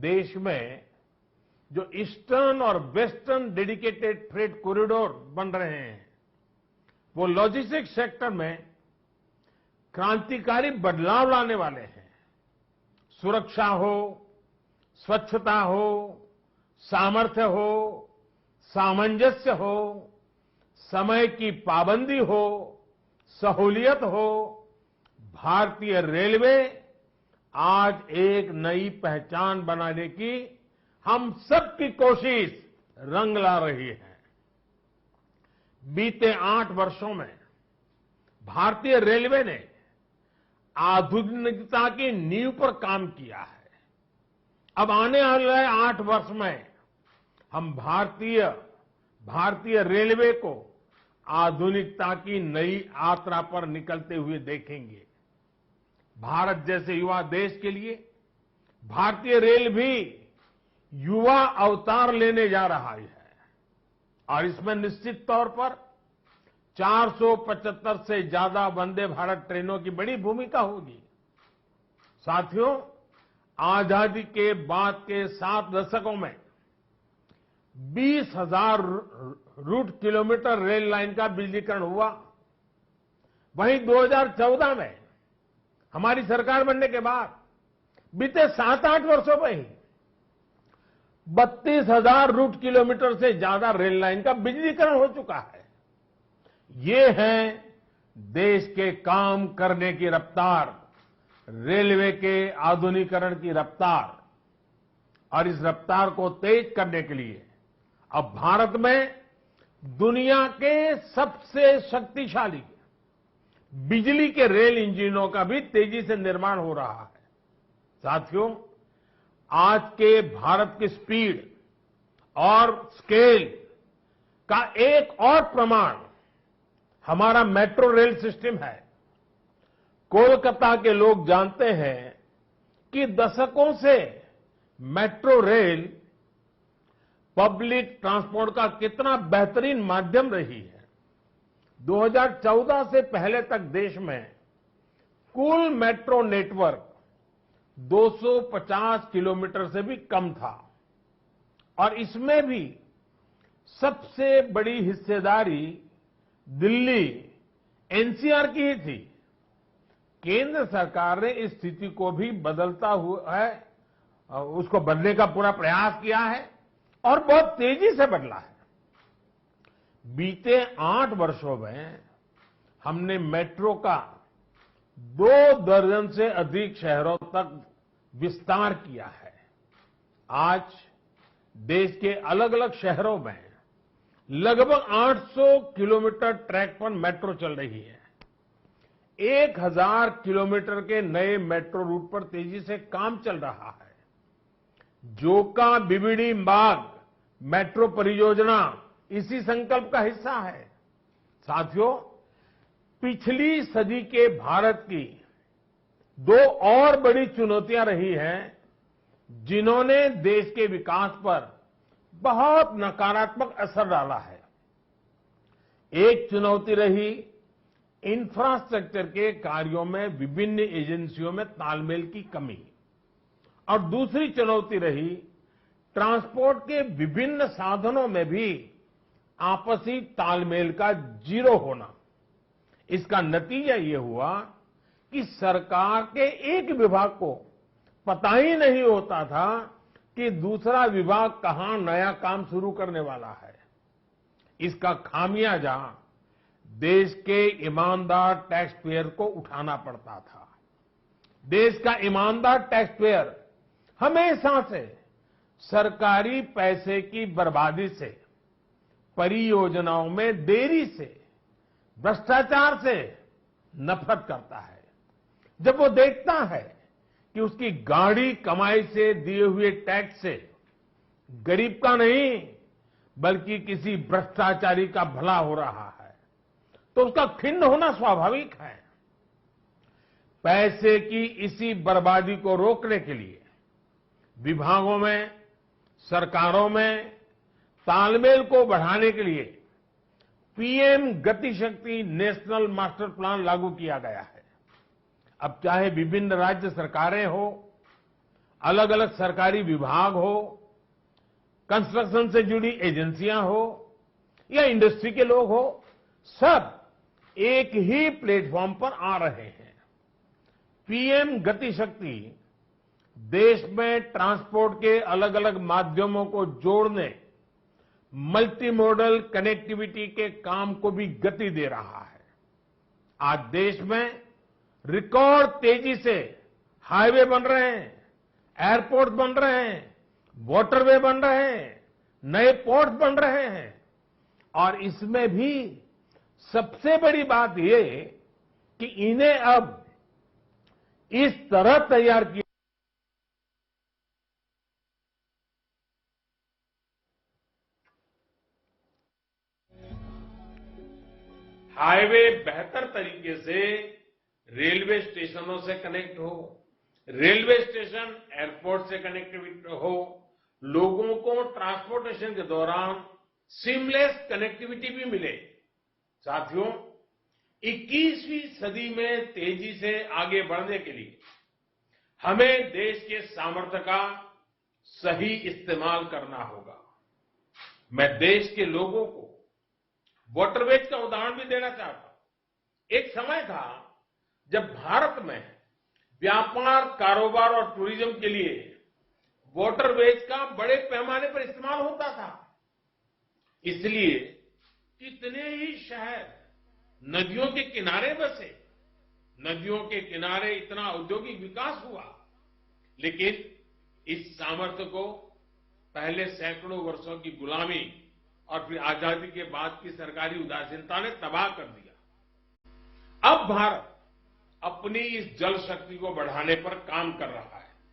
देश में जो ईस्टर्न और वेस्टर्न डेडिकेटेड फ्रेट कॉरिडोर बन रहे हैं, वो लॉजिस्टिक्स सेक्टर में क्रांतिकारी बदलाव लाने वाले हैं। सुरक्षा हो, स्वच्छता हो, सामर्थ्य हो, सामंजस्य हो, समय की पाबंदी हो, सहूलियत हो, भारतीय रेलवे आज एक नई पहचान बनाने की हम सबकी कोशिश रंग ला रही है। बीते 8 वर्षों में भारतीय रेलवे ने आधुनिकता की नींव पर काम किया है। अब आने वाले 8 वर्ष में हम भारतीय रेलवे को आधुनिकता की नई यात्रा पर निकलते हुए देखेंगे। भारत जैसे युवा देश के लिए भारतीय रेल भी युवा अवतार लेने जा रहा है और इसमें निश्चित तौर पर 475 से ज्यादा वंदे भारत ट्रेनों की बड़ी भूमिका होगी। साथियों, आजादी के बाद के 7 दशकों में 20,000 रूट किलोमीटर रेल लाइन का बिजलीकरण हुआ। वहीं 2014 में हमारी सरकार बनने के बाद बीते 7-8 वर्षों में ही 32,000 रूट किलोमीटर से ज्यादा रेल लाइन का बिजलीकरण हो चुका है। ये है देश के काम करने की रफ्तार, रेलवे के आधुनिकीकरण की रफ्तार। और इस रफ्तार को तेज करने के लिए अब भारत में दुनिया के सबसे शक्तिशाली बिजली के रेल इंजनों का भी तेजी से निर्माण हो रहा है। साथियों, आज के भारत की स्पीड और स्केल का एक और प्रमाण हमारा मेट्रो रेल सिस्टम है। कोलकाता के लोग जानते हैं कि दशकों से मेट्रो रेल पब्लिक ट्रांसपोर्ट का कितना बेहतरीन माध्यम रही है। 2014 से पहले तक देश में कुल मेट्रो नेटवर्क 250 किलोमीटर से भी कम था और इसमें भी सबसे बड़ी हिस्सेदारी दिल्ली एनसीआर की ही थी। केंद्र सरकार ने इस स्थिति को भी बदलता हुआ है, उसको बदलने का पूरा प्रयास किया है और बहुत तेजी से बदला है। बीते 8 वर्षों में हमने मेट्रो का 2 दर्जन से अधिक शहरों तक विस्तार किया है। आज देश के अलग अलग शहरों में लगभग 800 किलोमीटर ट्रैक पर मेट्रो चल रही है। 1000 किलोमीटर के नए मेट्रो रूट पर तेजी से काम चल रहा है। जोका बीबीडी मार्ग मेट्रो परियोजना इसी संकल्प का हिस्सा है। साथियों, पिछली सदी के भारत की 2 और बड़ी चुनौतियां रही हैं जिन्होंने देश के विकास पर बहुत नकारात्मक असर डाला है। एक चुनौती रही इंफ्रास्ट्रक्चर के कार्यों में विभिन्न एजेंसियों में तालमेल की कमी और दूसरी चुनौती रही ट्रांसपोर्ट के विभिन्न साधनों में भी आपसी तालमेल का जीरो होना। इसका नतीजा ये हुआ कि सरकार के एक विभाग को पता ही नहीं होता था कि दूसरा विभाग कहां नया काम शुरू करने वाला है। इसका खामियाजा देश के ईमानदार टैक्स पेयर को उठाना पड़ता था। देश का ईमानदार टैक्स पेयर हमेशा से सरकारी पैसे की बर्बादी से, परियोजनाओं में देरी से, भ्रष्टाचार से नफरत करता है। जब वो देखता है कि उसकी गाढ़ी कमाई से दिए हुए टैक्स से गरीब का नहीं बल्कि किसी भ्रष्टाचारी का भला हो रहा है, तो उसका खिन्न होना स्वाभाविक है। पैसे की इसी बर्बादी को रोकने के लिए विभागों में, सरकारों में तालमेल को बढ़ाने के लिए पीएम गति शक्ति नेशनल मास्टर प्लान लागू किया गया है। अब चाहे विभिन्न राज्य सरकारें हो, अलग अलग सरकारी विभाग हो, कंस्ट्रक्शन से जुड़ी एजेंसियां हो या इंडस्ट्री के लोग हो, सब एक ही प्लेटफॉर्म पर आ रहे हैं। पीएम गति शक्ति देश में ट्रांसपोर्ट के अलग अलग माध्यमों को जोड़ने, मल्टी मॉडल कनेक्टिविटी के काम को भी गति दे रहा है। आज देश में रिकॉर्ड तेजी से हाईवे बन रहे हैं, एयरपोर्ट बन रहे हैं, वाटरवे बन रहे हैं, नए पोर्ट बन रहे हैं और इसमें भी सबसे बड़ी बात ये कि इन्हें अब इस तरह तैयार किया हाईवे बेहतर तरीके से रेलवे स्टेशनों से कनेक्ट हो, रेलवे स्टेशन एयरपोर्ट से कनेक्टिविटी हो, लोगों को ट्रांसपोर्टेशन के दौरान सीमलेस कनेक्टिविटी भी मिले। साथियों, 21वीं सदी में तेजी से आगे बढ़ने के लिए हमें देश के सामर्थ्य का सही इस्तेमाल करना होगा। मैं देश के लोगों को वाटरवेज का उदाहरण भी देना चाहता हूं। एक समय था जब भारत में व्यापार, कारोबार और टूरिज्म के लिए वाटरवेज का बड़े पैमाने पर इस्तेमाल होता था। इसलिए कितने ही शहर नदियों के किनारे बसे, नदियों के किनारे इतना औद्योगिक विकास हुआ, लेकिन इस सामर्थ्य को पहले सैकड़ों वर्षों की गुलामी और फिर आजादी के बाद की सरकारी उदासीनता ने तबाह कर दिया। अब भारत अपनी इस जल शक्ति को बढ़ाने पर काम कर रहा है।